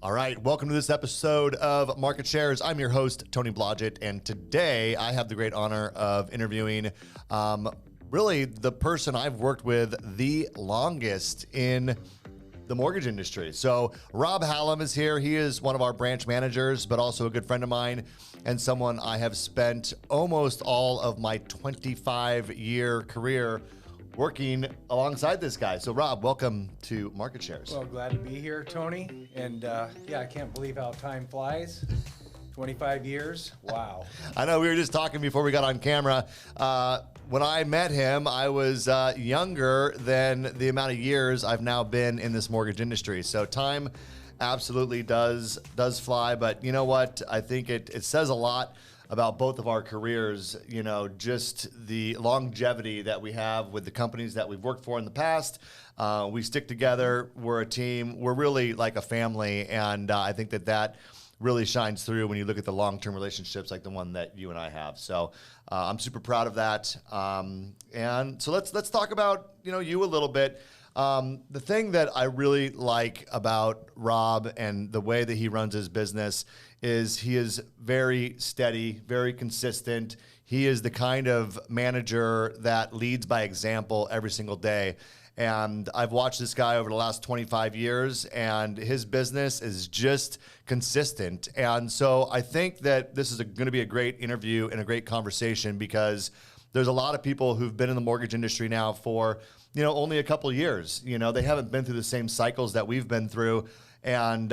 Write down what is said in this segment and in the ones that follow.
All right, welcome to this episode of Market Shares. I'm your host, Tony Blodgett, and today I have the great honor of interviewing really the person I've worked with the longest in the mortgage industry. So Rob Hallum is here. He is one of our branch managers, but also a good friend of mine and someone I have spent almost all of my 25-year career working alongside this guy. So Rob, welcome to Market Shares. Well, glad to be here, Tony. And yeah, I can't believe how time flies. 25 years. Wow. I know we were just talking before we got on camera. When I met him, I was younger than the amount of years I've now been in this mortgage industry. So time absolutely does fly. But you know what? I think it says a lot about both of our careers, you know, just the longevity that we have with the companies that we've worked for in the past. We stick together. We're a team. We're really like a family. And I think that really shines through when you look at the long-term relationships like the one that you and I have. So I'm super proud of that. And so let's talk about, you a little bit. The thing that I really like about Rob and the way that he runs his business is he is very steady, very consistent. He is the kind of manager that leads by example every single day. And I've watched this guy over the last 25 years, and his business is just consistent. And so I think that this is going to be a great interview and a great conversation because there's a lot of people who've been in the mortgage industry now for, only a couple of years. They haven't been through the same cycles that we've been through, and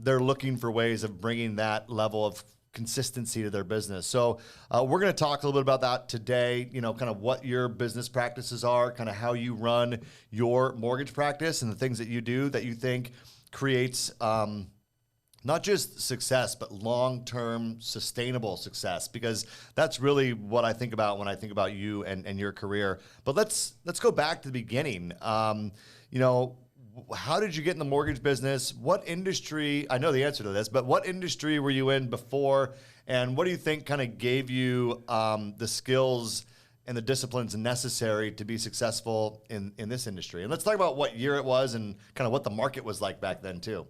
they're looking for ways of bringing that level of consistency to their business. So we're going to talk a little bit about that today, kind of what your business practices are, kind of how you run your mortgage practice and the things that you do that you think creates not just success, but long-term sustainable success, because that's really what I think about when I think about you and your career. But let's go back to the beginning. How did you get in the mortgage business? What industry, I know the answer to this, but what industry were you in before? And what do you think kind of gave you the skills and the disciplines necessary to be successful in this industry? And let's talk about what year it was and kind of what the market was like back then too.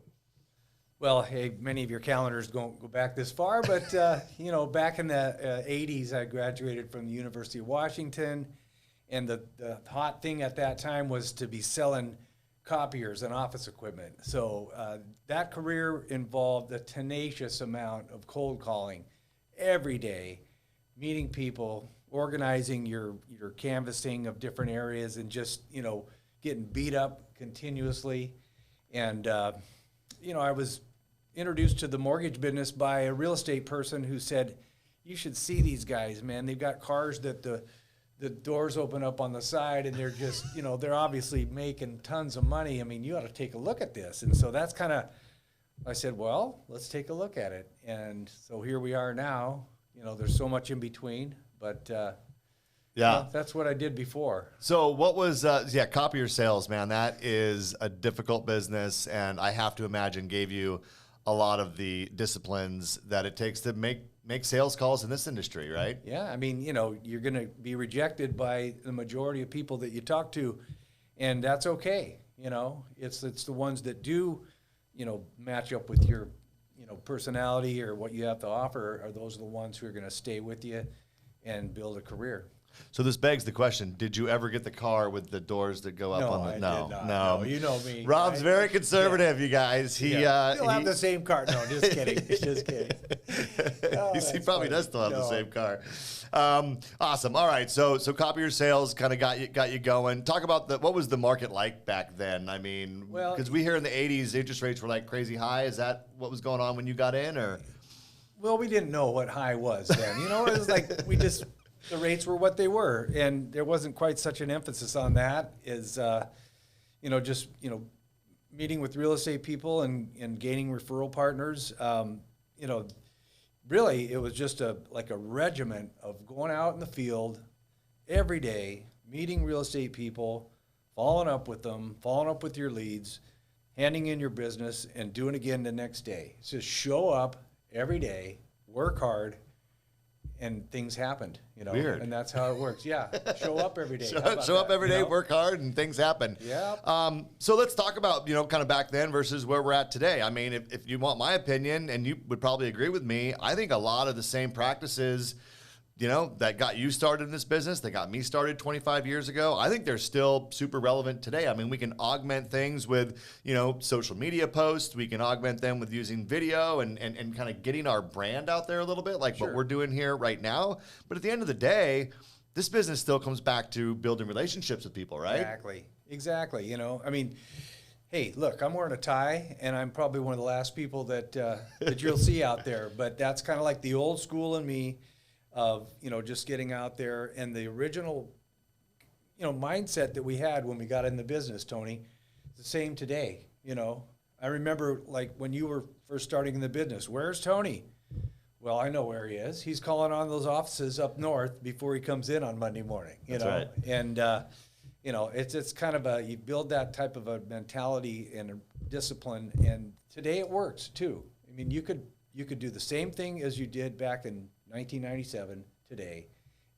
Well, hey, many of your calendars don't go back this far, but back in the 80s, I graduated from the University of Washington, and the hot thing at that time was to be selling copiers and office equipment. So that career involved a tenacious amount of cold calling every day, meeting people, organizing your canvassing of different areas, and just getting beat up continuously. And I was introduced to the mortgage business by a real estate person who said, "You should see these guys, man. They've got cars that the doors open up on the side, and they're just, they're obviously making tons of money. I mean, you ought to take a look at this." And so that's kind of, I said, well, let's take a look at it. And so here we are now. There's so much in between, but yeah, that's what I did before. So what was, copier sales, man, that is a difficult business, and I have to imagine gave you a lot of the disciplines that it takes to make sales calls in this industry, right? Yeah, I mean, you're going to be rejected by the majority of people that you talk to, and that's okay. It's the ones that do, match up with your, personality or what you have to offer, are those the ones who are going to stay with you and build a career. So this begs the question: did you ever get the car with the doors that go up on the? I did not. No, you know me. Rob's very conservative, you guys. He still have the same car. No, just kidding. Just kidding. Oh, he probably does still have the same car. Awesome. All right. So copier sales kind of got you going. Talk about what was the market like back then? I mean, because we hear in the 80s interest rates were like crazy high. Is that what was going on when you got in, or? Well, we didn't know what high was then. It was like the rates were what they were, and there wasn't quite such an emphasis on that as, meeting with real estate people and gaining referral partners. Really, it was just a regiment of going out in the field every day, meeting real estate people, following up with them, following up with your leads, handing in your business, and doing again the next day. So show up every day, work hard, and things happened, Weird. and that's how it works. Yeah. Show up every day. Show up every day, work hard, and things happen. Yeah. So let's talk about, kind of back then versus where we're at today. I mean, if you want my opinion, and you would probably agree with me, I think a lot of the same practices, that got you started in this business, that got me started 25 years ago, I think they're still super relevant today. I mean, we can augment things with, social media posts. We can augment them with using video and kind of getting our brand out there a little bit, like Sure. what we're doing here right now. But at the end of the day, this business still comes back to building relationships with people, right? Exactly. I mean, hey, look, I'm wearing a tie, and I'm probably one of the last people that you'll see out there. But that's kind of like the old school in me of, just getting out there, and the original, mindset that we had when we got in the business, Tony, is the same today. I remember like when you were first starting in the business, where's Tony? Well, I know where he is. He's calling on those offices up north before he comes in on Monday morning, That's right. And, it's kind of you build that type of a mentality and a discipline, and today it works too. I mean, you could do the same thing as you did back in 1997 today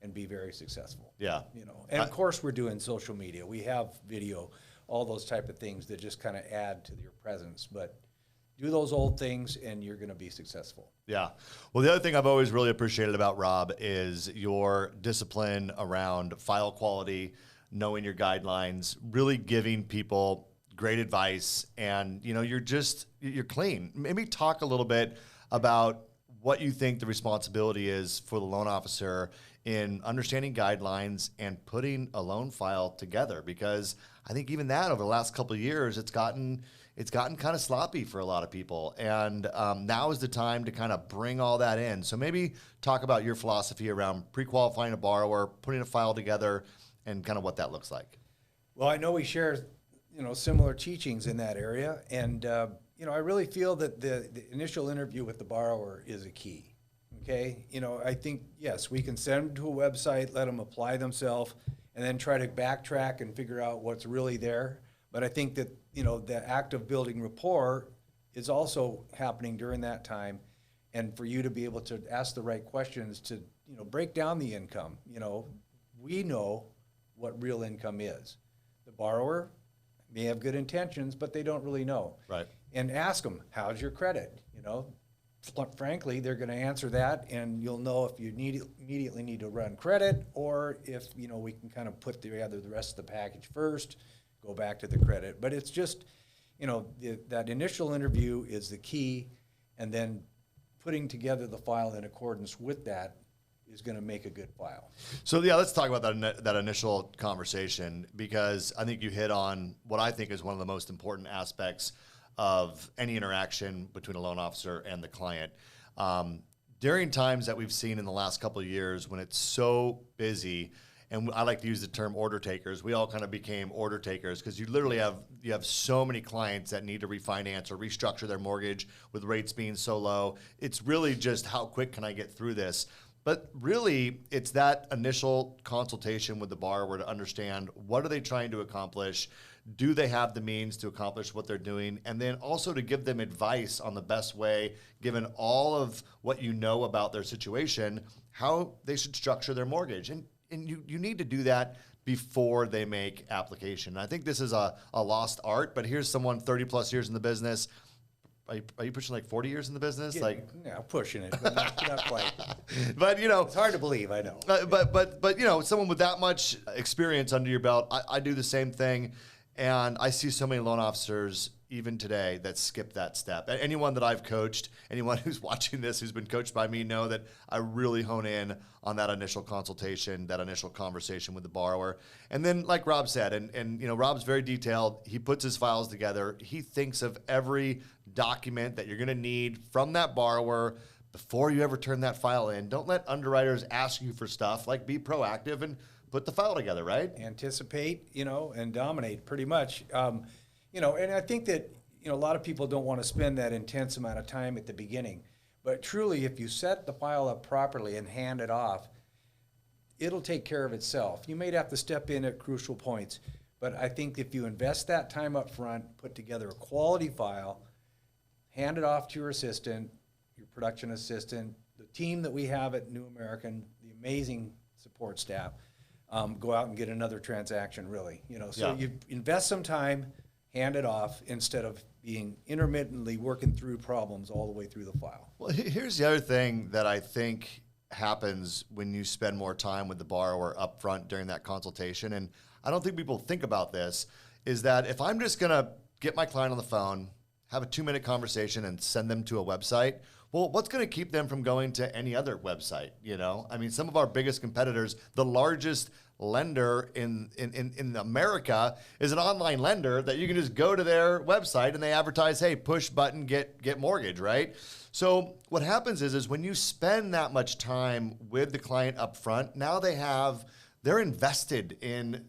and be very successful. Yeah. And of course we're doing social media. We have video, all those type of things that just kind of add to your presence, but do those old things and you're going to be successful. Yeah. Well, the other thing I've always really appreciated about Rob is your discipline around file quality, knowing your guidelines, really giving people great advice, and you're clean. Maybe talk a little bit about what you think the responsibility is for the loan officer in understanding guidelines and putting a loan file together, because I think even that over the last couple of years, it's gotten kind of sloppy for a lot of people. And now is the time to kind of bring all that in. So maybe talk about your philosophy around pre-qualifying a borrower, putting a file together, and kind of what that looks like. Well, I know we share, similar teachings in that area. And, I really feel that the initial interview with the borrower is a key. Okay. I think, yes, we can send them to a website, let them apply themselves, and then try to backtrack and figure out what's really there. But I think that, the act of building rapport is also happening during that time. And for you to be able to ask the right questions to, break down the income, we know what real income is. The borrower may have good intentions, but they don't really know. Right. And ask them, how's your credit? Frankly, they're going to answer that, and you'll know if you immediately need to run credit, or if, we can kind of put together the rest of the package first, go back to the credit. But it's just, that initial interview is the key, and then putting together the file in accordance with that is going to make a good file. So yeah, let's talk about that initial conversation, because I think you hit on what I think is one of the most important aspects of any interaction between a loan officer and the client. During times that we've seen in the last couple of years when it's so busy, and I like to use the term order takers, we all kind of became order takers, because you literally have so many clients that need to refinance or restructure their mortgage with rates being so low. It's really just how quick can I get through this? But really, it's that initial consultation with the borrower to understand what are they trying to accomplish, do they have the means to accomplish what they're doing, and then also to give them advice on the best way, given all of what you know about their situation, how they should structure their mortgage. And you need to do that before they make application. And I think this is a lost art, but here's someone 30 plus years in the business. Are you pushing like 40 years in the business? Yeah, pushing it, but not quite. But it's hard to believe, I know. But someone with that much experience under your belt, I do the same thing, and I see so many loan officers even today that skip that step. Anyone that I've coached, anyone who's watching this, who's been coached by me, know that I really hone in on that initial consultation, that initial conversation with the borrower. And then, like Rob said, and Rob's very detailed. He puts his files together. He thinks of every document that you're going to need from that borrower before you ever turn that file in. Don't let underwriters ask you for stuff. Be proactive and put the file together, right? Anticipate, and dominate pretty much. And I think that, a lot of people don't want to spend that intense amount of time at the beginning. But truly, if you set the file up properly and hand it off, it'll take care of itself. You may have to step in at crucial points, but I think if you invest that time up front, put together a quality file, hand it off to your assistant, your production assistant, the team that we have at New American, the amazing support staff, go out and get another transaction, really. So you invest some time, hand it off, instead of being intermittently working through problems all the way through the file. Well, here's the other thing that I think happens when you spend more time with the borrower up front during that consultation, and I don't think people think about this, is that if I'm just going to get my client on the phone, have a 2-minute conversation, and send them to a website, well, what's going to keep them from going to any other website? I mean, some of our biggest competitors, the largest lender in America, is an online lender that you can just go to their website and they advertise, hey, push button, get mortgage, right? So what happens is when you spend that much time with the client up front, now they're invested in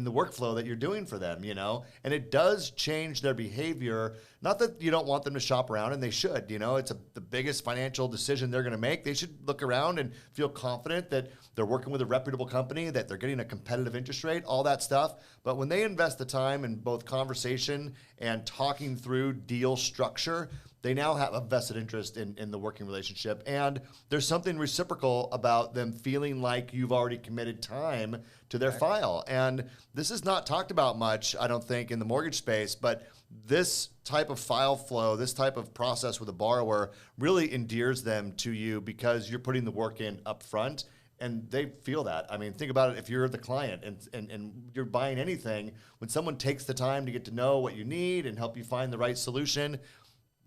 the workflow that you're doing for them, and it does change their behavior. Not that you don't want them to shop around, and they should, it's the biggest financial decision they're going to make. They should look around and feel confident that they're working with a reputable company, that they're getting a competitive interest rate, all that stuff. But when they invest the time in both conversation and talking through deal structure, they now have a vested interest in the working relationship. And there's something reciprocal about them feeling like you've already committed time to their file. And this is not talked about much, I don't think, in the mortgage space, but this type of file flow, this type of process with a borrower really endears them to you because you're putting the work in up front. And they feel that. I mean, think about it. If you're the client and you're buying anything, when someone takes the time to get to know what you need and help you find the right solution,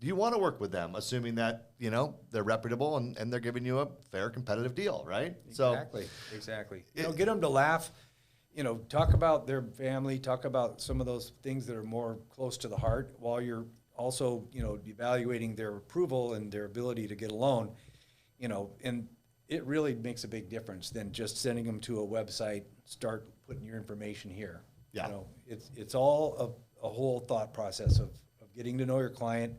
you want to work with them, assuming that, they're reputable and they're giving you a fair, competitive deal, right? Exactly. Get them to laugh, talk about their family, talk about some of those things that are more close to the heart while you're also, evaluating their approval and their ability to get a loan, and it really makes a big difference than just sending them to a website, start putting your information here. Yeah. It's all a whole thought process of getting to know your client,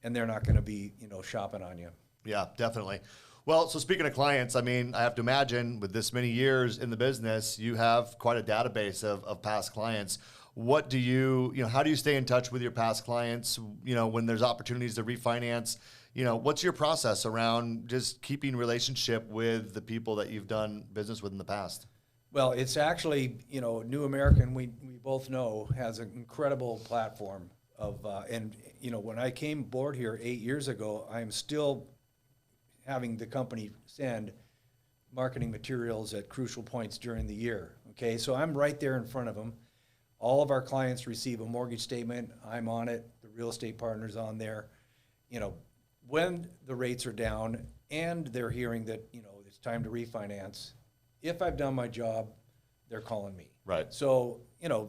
and they're not going to be, shopping on you. Yeah, definitely. Well, so speaking of clients, I mean, I have to imagine with this many years in the business, you have quite a database of past clients. What do how do you stay in touch with your past clients, when there's opportunities to refinance? What's your process around just keeping relationship with the people that you've done business with in the past? Well, it's actually, New American, we both know, has an incredible platform of, and when I came aboard here 8 years ago, I'm still having the company send marketing materials at crucial points during the year. Okay, so I'm right there in front of them. All of our clients receive a mortgage statement. I'm on it. The real estate partner's on there. When the rates are down and they're hearing that, it's time to refinance, if I've done my job, they're calling me. Right. So,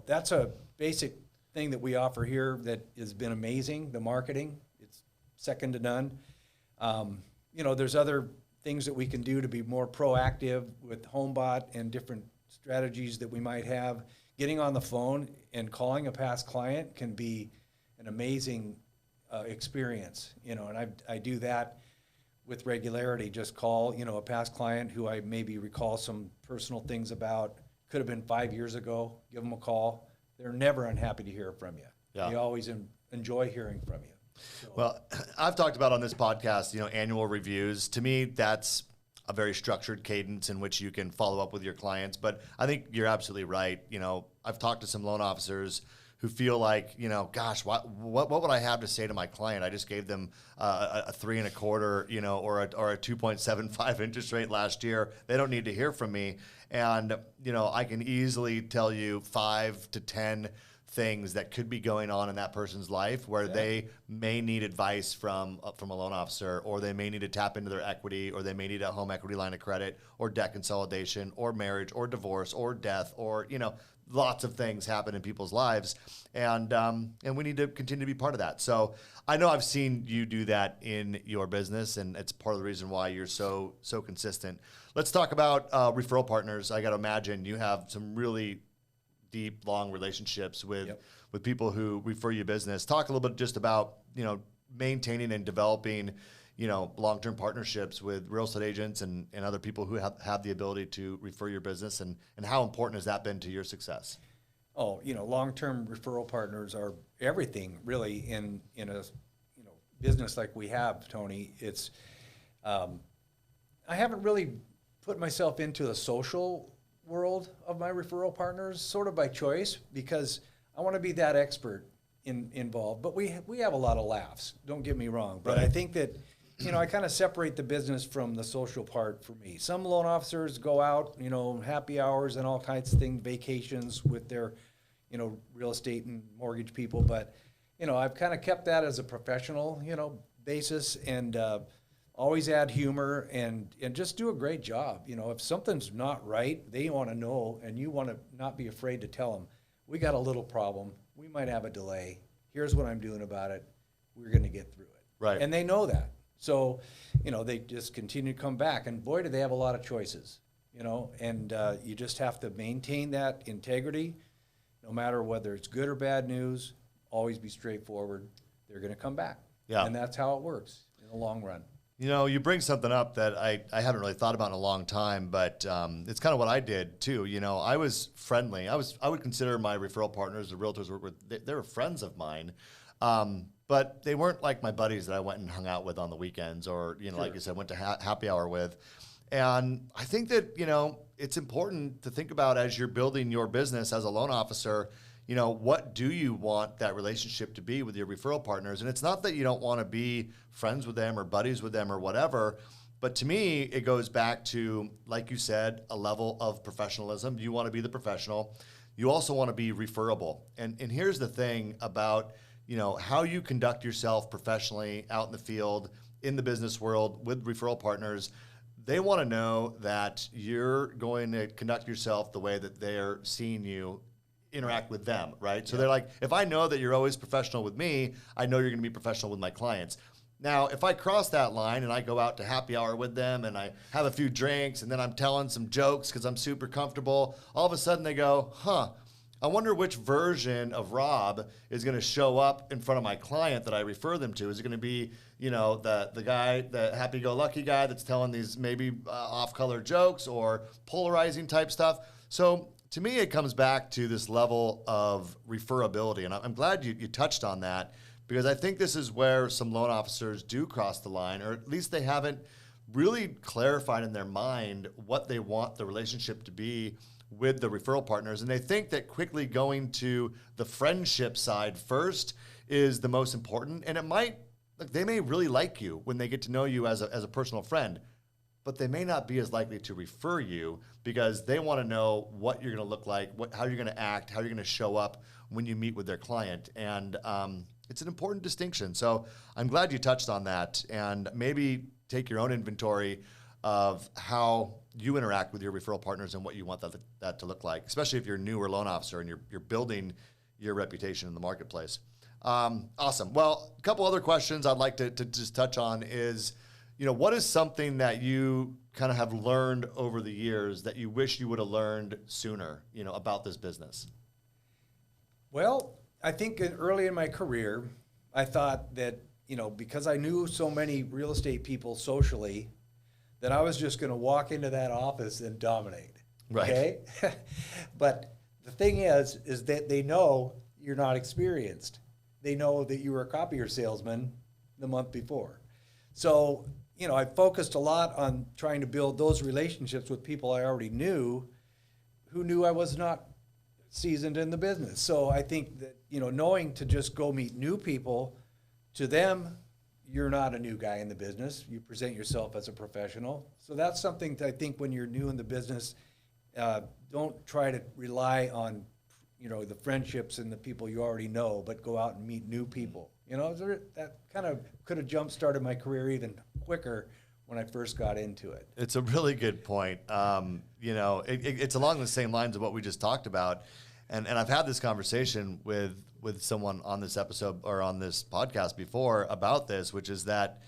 that's a basic thing that we offer here that has been amazing. The marketing, it's second to none. There's other things that we can do to be more proactive with HomeBot and different strategies that we might have. Getting on the phone and calling a past client can be an amazing experience, and I do that with regularity. Just call, a past client who I maybe recall some personal things about, could have been 5 years ago, give them a call. They're never unhappy to hear from you. Yeah. They always enjoy hearing from you. So. Well, I've talked about on this podcast, annual reviews. To me, that's a very structured cadence in which you can follow up with your clients. But I think you're absolutely right. I've talked to some loan officers who feel like, gosh, what would I have to say to my client? I just gave them a 3.25, or a 2.75 interest rate last year. They don't need to hear from me. And, I can easily tell you 5 to 10 things that could be going on in that person's life where they may need advice from a loan officer, or they may need to tap into their equity, or they may need a home equity line of credit, or debt consolidation, or marriage, or divorce, or death, or, lots of things happen in people's lives, and we need to continue to be part of that. So I know I've seen you do that in your business, and it's part of the reason why you're so consistent. Let's talk about referral partners. I got to imagine you have some really deep, long relationships with people who refer you business. Talk a little bit just about maintaining and developing long-term partnerships with real estate agents and other people who have the ability to refer your business, and how important has that been to your success? Oh, long-term referral partners are everything really in a business like we have, Tony. It's I haven't really put myself into the social world of my referral partners, sort of by choice, because I want to be that expert involved. But we have a lot of laughs, don't get me wrong. But I think that, I kind of separate the business from the social part for me. Some loan officers go out, happy hours and all kinds of things, vacations with their, real estate and mortgage people. But, I've kind of kept that as a professional, basis, and always add humor and just do a great job. If something's not right, they want to know, and you want to not be afraid to tell them, we got a little problem. We might have a delay. Here's what I'm doing about it. We're going to get through it. Right. And they know that. So, they just continue to come back. And boy, do they have a lot of choices, and you just have to maintain that integrity, no matter whether it's good or bad news. Always be straightforward. They're going to come back. Yeah. And that's how it works in the long run. You bring something up that I haven't really thought about in a long time, but it's kind of what I did too. I was friendly. I would consider my referral partners, the realtors I work with, they were friends of mine. But they weren't like my buddies that I went and hung out with on the weekends or, Sure. like you said, went to happy hour with. And I think that, it's important to think about as you're building your business as a loan officer, what do you want that relationship to be with your referral partners? And it's not that you don't want to be friends with them or buddies with them or whatever, but to me, it goes back to, like you said, a level of professionalism. You want to be the professional. You also want to be referable. And here's the thing about, how you conduct yourself professionally out in the field, in the business world with referral partners. They want to know that you're going to conduct yourself the way that they're seeing you interact with them, right? So they're like, if I know that you're always professional with me, I know you're going to be professional with my clients. Now, if I cross that line and I go out to happy hour with them and I have a few drinks and then I'm telling some jokes because I'm super comfortable, all of a sudden they go, I wonder which version of Rob is going to show up in front of my client that I refer them to. Is it going to be, the guy, the happy-go-lucky guy that's telling these maybe off-color jokes or polarizing type stuff? So to me, it comes back to this level of referability. And I'm glad you touched on that, because I think this is where some loan officers do cross the line, or at least they haven't really clarified in their mind what they want the relationship to be with the referral partners. And they think that quickly going to the friendship side first is the most important. And they may really like you when they get to know you as a personal friend, but they may not be as likely to refer you because they want to know what you're going to look like, how you're going to act, how you're going to show up when you meet with their client. And it's an important distinction. So I'm glad you touched on that, and maybe take your own inventory of how you interact with your referral partners and what you want that to look like, especially if you're a newer loan officer and you're building your reputation in the marketplace. Awesome. Well, a couple other questions I'd like to just touch on is, what is something that you kind of have learned over the years that you wish you would have learned sooner, about this business? Well, I think early in my career, I thought that, because I knew so many real estate people socially, that I was just going to walk into that office and dominate. Right. Okay? But the thing is that they know you're not experienced. They know that you were a copier salesman the month before. So, I focused a lot on trying to build those relationships with people I already knew who knew I was not seasoned in the business. So I think that, knowing to just go meet new people, to them, you're not a new guy in the business. You present yourself as a professional. So that's something that I think when you're new in the business, don't try to rely on, the friendships and the people you already know, but go out and meet new people. That kind of could have jump-started my career even quicker when I first got into it. It's a really good point. It's along the same lines of what we just talked about. And I've had this conversation with someone on this episode or on this podcast before about this, which is that,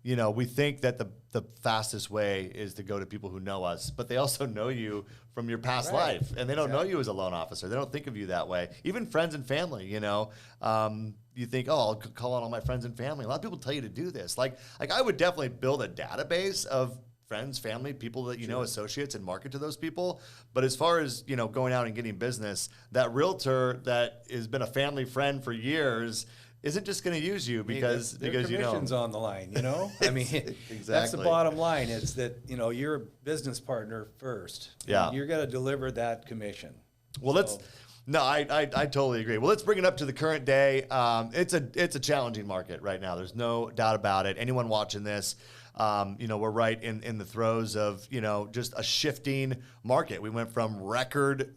we think that the fastest way is to go to people who know us, but they also know you from your past Right. life, and they don't know you as a loan officer. They don't think of you that way. Even friends and family, you think, oh, I'll call on all my friends and family. A lot of people tell you to do this. Like I would definitely build a database of friends, family, people that know, associates, and market to those people. But as far as, going out and getting business, that realtor that has been a family friend for years, isn't just going to use you because their you know. commission's on the line, you know? I mean, that's the bottom line. It's that, you know, you're a business partner first. Yeah. You're going to deliver that commission. Well, I totally agree. Well, let's bring it up to the current day. It's a challenging market right now. There's no doubt about it. Anyone watching this, you know, we're right in the throes of, you know, just a shifting market. We went from record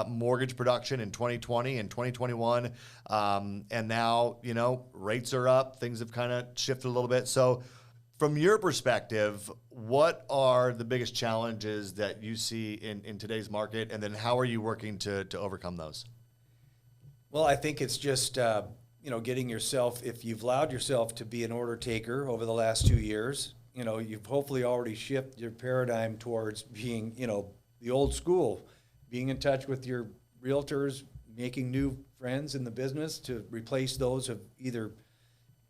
mortgage production in 2020 and 2021. And now, you know, rates are up. Things have kind of shifted a little bit. So from your perspective, what are the biggest challenges that you see in today's market? And then how are you working to overcome those? Well, I think it's just, you know, getting yourself, if you've allowed yourself to be an order taker over the last 2 years, you know, you've hopefully already shifted your paradigm towards being, you know, the old school, being in touch with your realtors, making new friends in the business to replace those who've either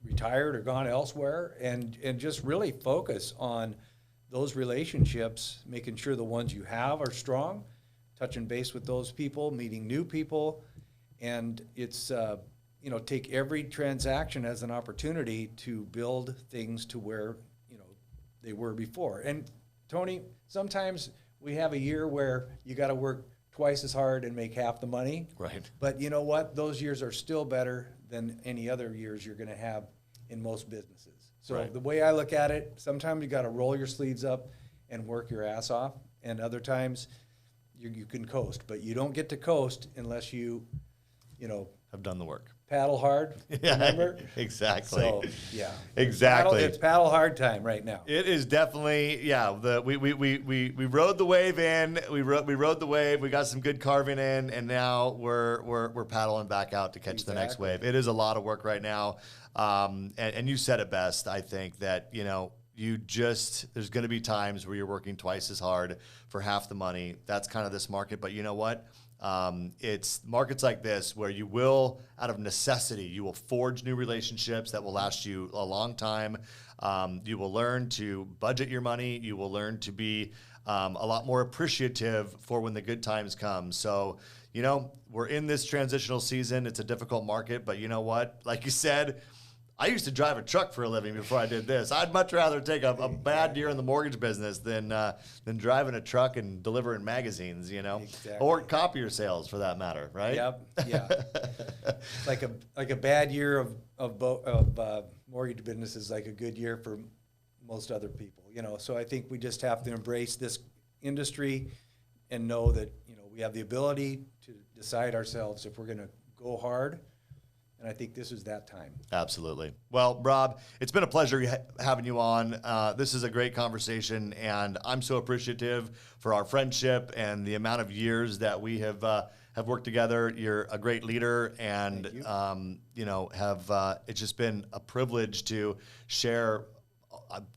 retired or gone elsewhere, and just really focus on those relationships, making sure the ones you have are strong, touching base with those people, meeting new people, and it's, you know, take every transaction as an opportunity to build things to where, you know, they were before. And Tony, sometimes we have a year where you got to work twice as hard and make half the money. Right. But you know what? Those years are still better than any other years you're going to have in most businesses. So Right. the way I look at it, sometimes you got to roll your sleeves up and work your ass off, and other times you can coast. But you don't get to coast unless you know, Have done the work. paddle hard. Remember? Exactly. So yeah, Exactly. It's paddle hard time right now. It is definitely, yeah. We rode the wave in. We rode the wave. We got some good carving in, and now we're paddling back out to catch the next wave. It is a lot of work right now, and you said it best. I think that, you know, there's going to be times where you're working twice as hard for half the money. That's kind of this market, but you know what? It's markets like this where you will, out of necessity, you will forge new relationships that will last you a long time. You will learn to budget your money. You will learn to be a lot more appreciative for when the good times come. So, you know, we're in this transitional season. It's a difficult market, but you know what? Like you said, I used to drive a truck for a living before I did this. I'd much rather take a bad year in the mortgage business than driving a truck and delivering magazines, you know, or copier sales for that matter, right? Yep. Yeah. like a bad year of mortgage business is like a good year for most other people, you know. So I think we just have to embrace this industry and know that, you know, we have the ability to decide ourselves if we're going to go hard. And I think this is that time. Absolutely. Well, Rob, it's been a pleasure having you on. This is a great conversation, and I'm so appreciative for our friendship and the amount of years that we have worked together. You're a great leader, and you know, it's just been a privilege to share.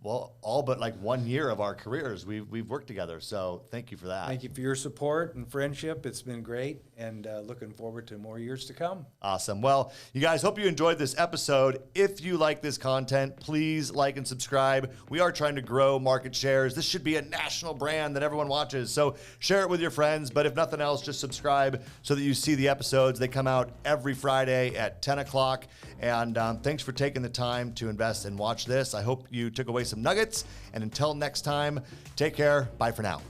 Well, all but like 1 year of our careers, we've worked together. So thank you for that. Thank you for your support and friendship. It's been great, and looking forward to more years to come. Awesome. Well, you guys, hope you enjoyed this episode. If you like this content, please like and subscribe. We are trying to grow market shares. This should be a national brand that everyone watches. So share it with your friends. But if nothing else, just subscribe so that you see the episodes. They come out every Friday at 10 o'clock. And thanks for taking the time to invest and watch this. I hope you took away some nuggets. And until next time, take care. Bye for now.